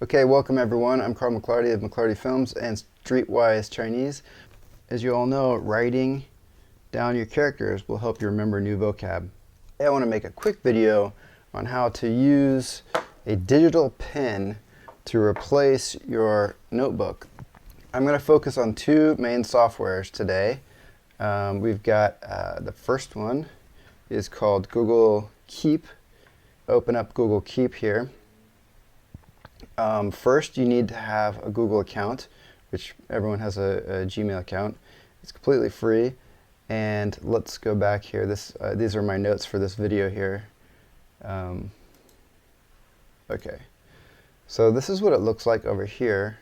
Okay, welcome everyone. I'm Carl McClarty of McClarty Films and Streetwise Chinese. As you all know, writing down your characters will help you remember new vocab. Today I want to make a quick video on how to use a digital pen to replace your notebook. I'm going to focus on two main softwares today. We've got the first one is called Google Keep. Open up Google Keep here. First, you need to have a Google account, which everyone has a Gmail account. It's completely free. And let's go back here. These are my notes for this video here. Okay, so this is what it looks like over here.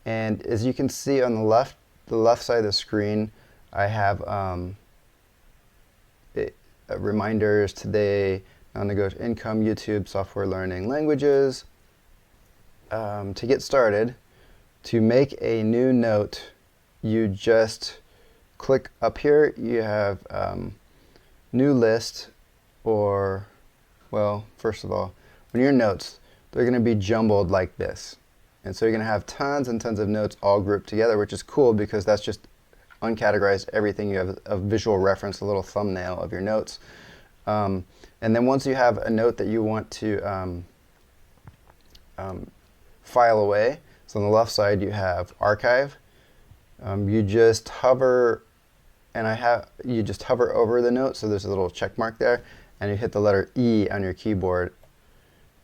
And as you can see on the left side of the screen, I have reminders today, non-negotiable income, YouTube, software learning, languages. To get started, to make a new note, you just click up here. You have new list, or, well, first of all, when your notes, they're going to be jumbled like this. And so you're going to have tons and tons of notes all grouped together, which is cool because that's just uncategorized everything. You have a visual reference, a little thumbnail of your notes. And then once you have a note that you want to file away, so on the left side you have archive. You just hover, and you just hover over the note, so there's a little check mark there, and you hit the letter E on your keyboard.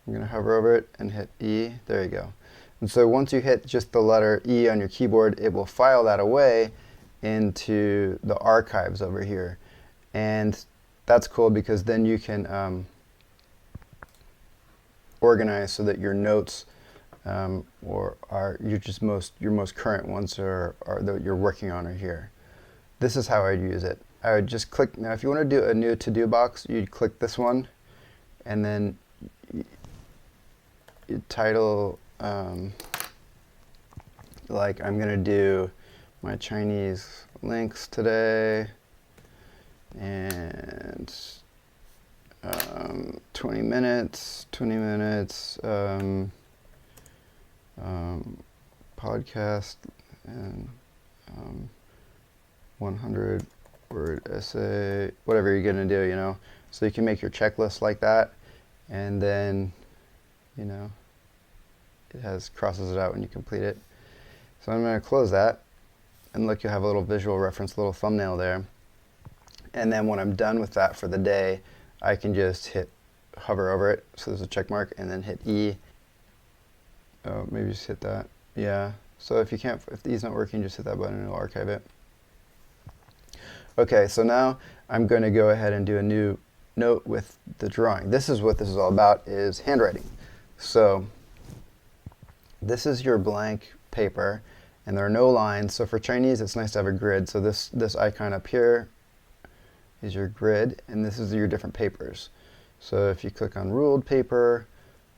I'm going to hover over it and hit E. There you go. And so once you hit just the letter E on your keyboard, it will file that away into the archives over here. And that's cool because then you can organize so that your notes your most current ones that you're working on are here. This is how I'd use it. I would just click. Now if you want to do a new to-do box, you'd click this one, and then you title, like I'm going to do my Chinese links today, and 20 minutes, podcast, and 100 word essay, whatever you're going to do, you know. So you can make your checklist like that, and then, you know, it crosses it out when you complete it. So I'm going to close that, and look, you'll have a little visual reference, a little thumbnail there. And then when I'm done with that for the day, I can just hover over it, so there's a check mark, and then hit E. Oh, maybe just hit that. Yeah. So if E's not working, just hit that button and it'll archive it. Okay, so now I'm going to go ahead and do a new note with the drawing. This is what this is all about, is handwriting. So this is your blank paper, and there are no lines. So for Chinese, it's nice to have a grid. So this icon up here is your grid, and this is your different papers. So if you click on ruled paper,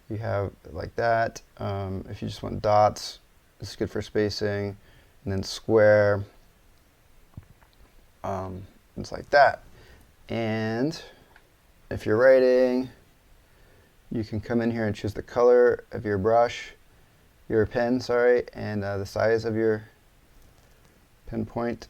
you have like that. If you just want dots, this is good for spacing. And then square, it's like that. And if you're writing, you can come in here and choose the color of your your pen, sorry, and the size of your pen point.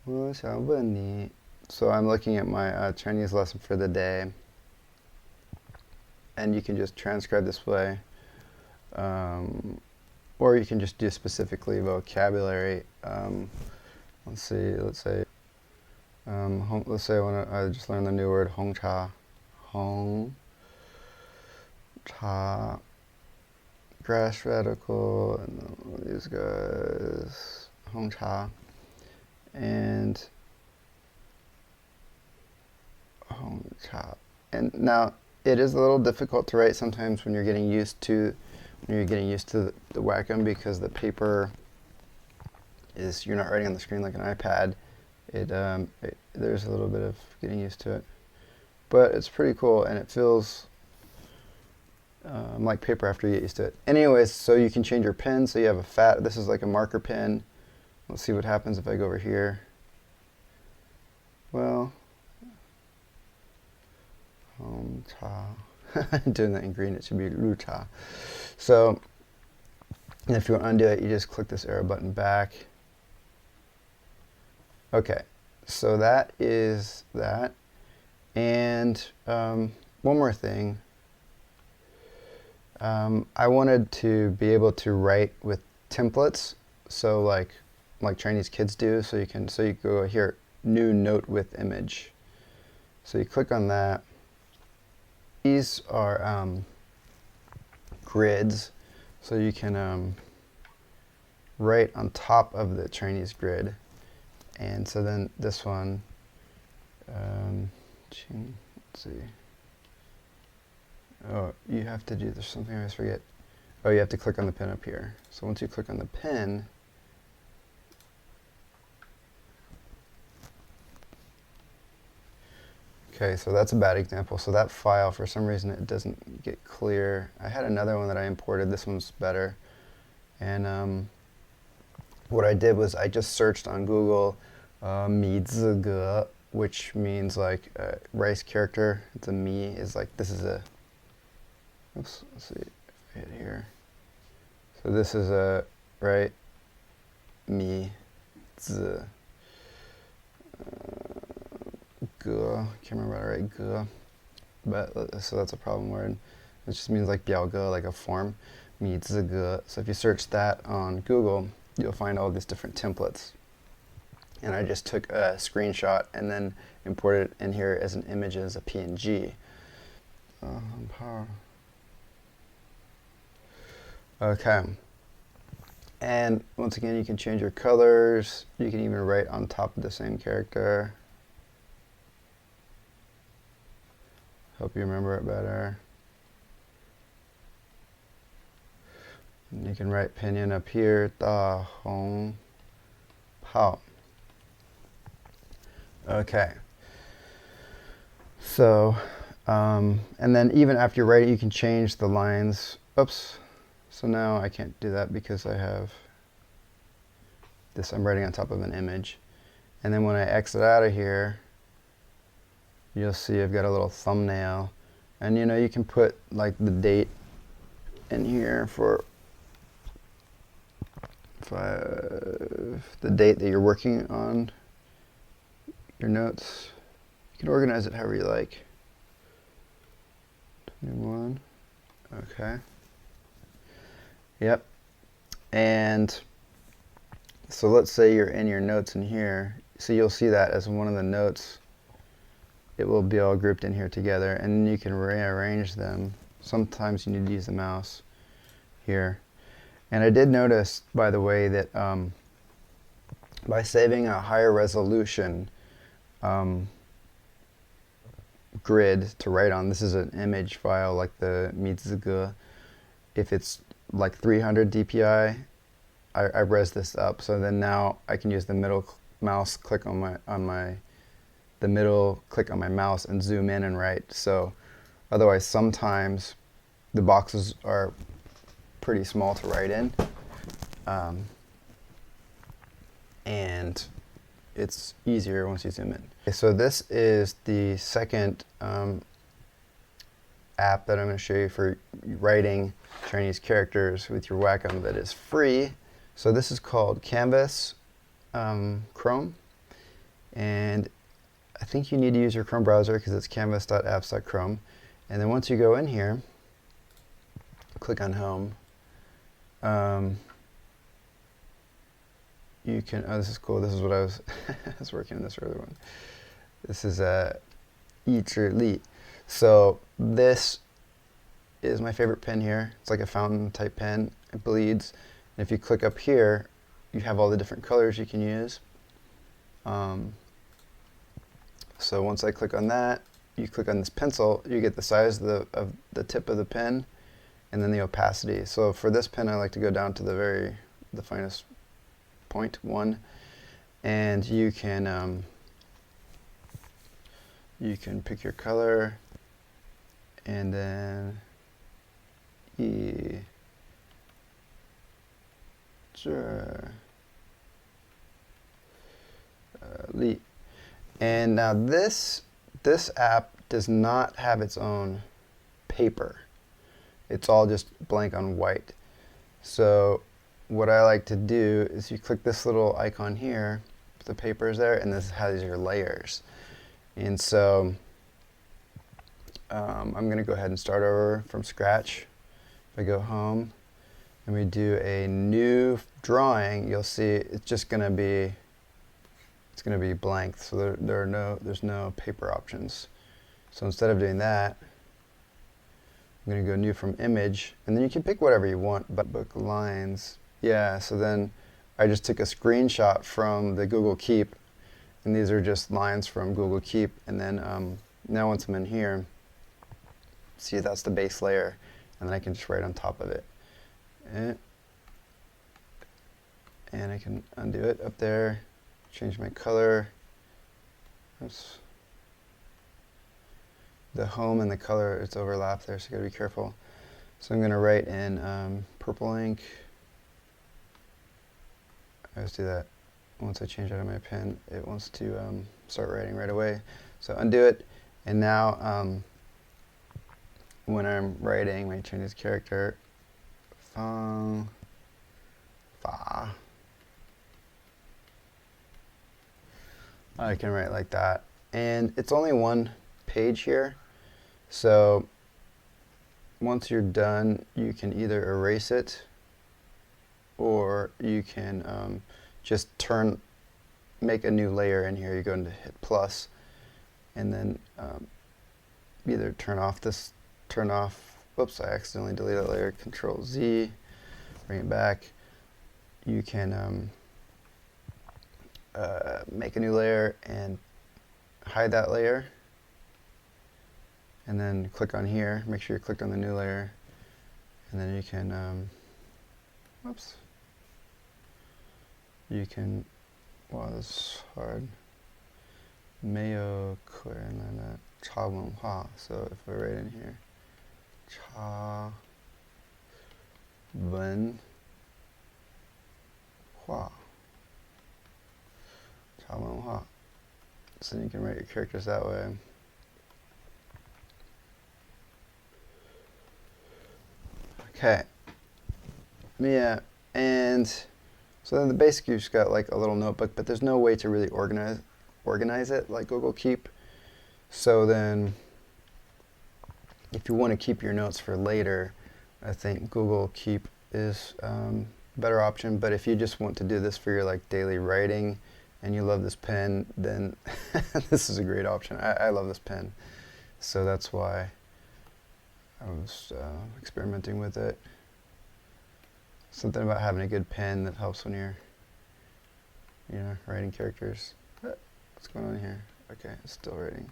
我想问你. So I'm looking at my Chinese lesson for the day, and you can just transcribe this way, or you can just do specifically vocabulary. Let's say I just learned the new word Hong Cha. Hong Cha, grass radical, and these guys, Hong Cha. And now it is a little difficult to write sometimes when you're getting used to the Wacom, because the paper is, you're not writing on the screen like an iPad. There's a little bit of getting used to it, but it's pretty cool, and it feels like paper after you get used to it. Anyways, so you can change your pen. So you have this is like a marker pen. Let's see what happens if I go over here. well, doing that in green, it should be ruta. So if you want to undo it, you just click this arrow button back. Okay, so that is that. And one more thing. I wanted to be able to write with templates, so like Chinese kids do. So you go here, new note with image. So you click on that. These are grids, so you can write on top of the Chinese grid. And so then this one, let's see. Oh, you have to do, there's something I always forget. Oh, you have to click on the pin up here. So once you click on the pin, okay, so that's a bad example. So that file, for some reason, it doesn't get clear. I had another one that I imported. This one's better. And what I did was I just searched on Google mi zi ge, which means like rice character. It's a mi, is like, this is a, oops, let's see if I hit here. So this is a, right, mi zi ge, can't remember how to write ge, but so that's a problem word. It just means like biao ge, like a form, mi zi ge. So if you search that on Google, you'll find all these different templates. And I just took a screenshot and then imported it in here as an image as a PNG. Okay. And once again, you can change your colors. You can even write on top of the same character. Hope you remember it better. And you can write pinyin up here, da hong pao. Okay. So, and then even after you write it, you can change the lines. Oops. So now I can't do that because I have this, I'm writing on top of an image. And then when I exit out of here, you'll see I've got a little thumbnail. And you know, you can put like the date in here for the date that you're working on your notes. You can organize it however you like. 21. Okay. Yep. And so let's say you're in your notes in here. So you'll see that as one of the notes. It will be all grouped in here together, and you can rearrange them. Sometimes you need to use the mouse here. And I did notice, by the way, that by saving a higher resolution grid to write on, this is an image file like the mizge. If it's like 300 dpi, I res this up, so then now I can use the middle mouse click on the middle click on my mouse and zoom in and write. So otherwise sometimes the boxes are pretty small to write in, and it's easier once you zoom in. Okay, so this is the second app that I'm going to show you for writing Chinese characters with your Wacom that is free. So this is called Canvas Chrome, and I think you need to use your Chrome browser because it's canvas.apps.chrome. And then once you go in here, click on Home. You can, oh, this is cool. This is what I was, I was working on this earlier one. This is Yi Zhi Li. So this is my favorite pen here. It's like a fountain type pen. It bleeds. And if you click up here, you have all the different colors you can use. So once I click on that, you click on this pencil, you get the size of the tip of the pen, and then the opacity. So for this pen, I like to go down to the finest point, 1, and you can pick your color, and then Li. And now this app does not have its own paper. It's all just blank on white. So what I like to do is you click this little icon here, the paper is there, and this has your layers. And so I'm going to go ahead and start over from scratch. If I go home and we do a new drawing, you'll see it's just going to be blank. So there's no paper options. So instead of doing that, I'm going to go new from image, and then you can pick whatever you want, but book lines. Yeah, so then I just took a screenshot from the Google Keep, and these are just lines from Google Keep, and then now once I'm in here, see that's the base layer, and then I can just write on top of it. And I can undo it up there, change my color. Oops. The home and the color, it's overlapped there, so you gotta be careful. So I'm gonna write in purple ink. I always do that. Once I change out of my pen, it wants to start writing right away. So undo it, and now when I'm writing, let me change this character. Fa. I can write like that, and it's only one page here, so once you're done, you can either erase it, or you can just make a new layer in here. You go into hit plus, and then either whoops, I accidentally deleted that layer, Control Z, bring it back. You can make a new layer and hide that layer, and then click on here, make sure you clicked on the new layer, and then you can whoops, you can, wow, this is hard, Mayo clear, and then cha wen hua. So if I write in here cha wen hua, cha wen hua. So you can write your characters that way. Okay. Yeah, and so then the basic, you've just got like a little notebook, but there's no way to really organize it like Google Keep. So then if you want to keep your notes for later, I think Google Keep is a better option. But if you just want to do this for your like daily writing and you love this pen, then this is a great option. I love this pen, so that's why I was experimenting with it. Something about having a good pen that helps when you're, writing characters. What's going on here? Okay, it's still writing.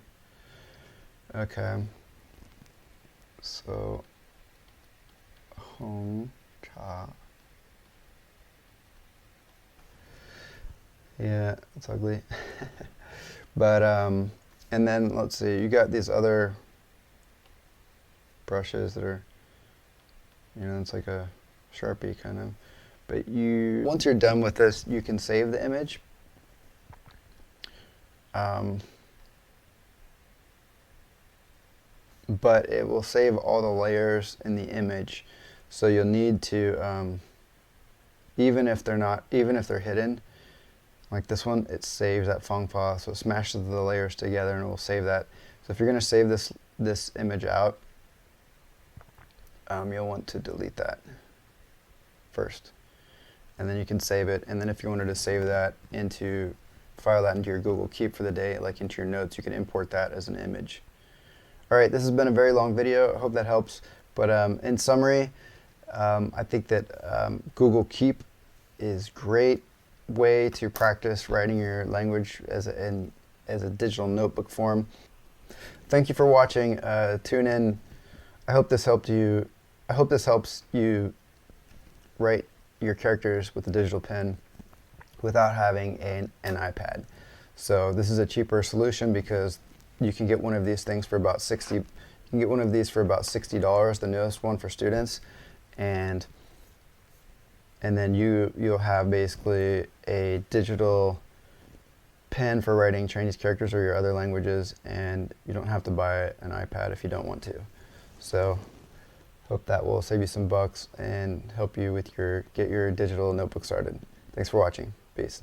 Okay. So, home cha. Yeah, it's ugly. But and then let's see, you got these other brushes that are, it's like a Sharpie kind of. But once you're done with this, you can save the image. But it will save all the layers in the image. So you'll need to, even if they're hidden, like this one, it saves that feng fa, so it smashes the layers together and it will save that. So if you're going to save this image out, you'll want to delete that first, and then you can save it. And then if you wanted to save that file that into your Google Keep for the day, like into your notes, you can import that as an image. All right, this has been a very long video. I hope that helps. But in summary, I think that Google Keep is great way to practice writing your language as a digital notebook form. Thank you for watching. Tune in. I hope this helped you. I hope this helps you write your characters with a digital pen without having an iPad. So this is a cheaper solution because you can get one of these things for about $60. You can get one of these for about $60, the newest one for students, and then you'll have basically a digital pen for writing Chinese characters or your other languages, and you don't have to buy an iPad if you don't want to. So hope that will save you some bucks and help you with get your digital notebook started. Thanks for watching. Peace.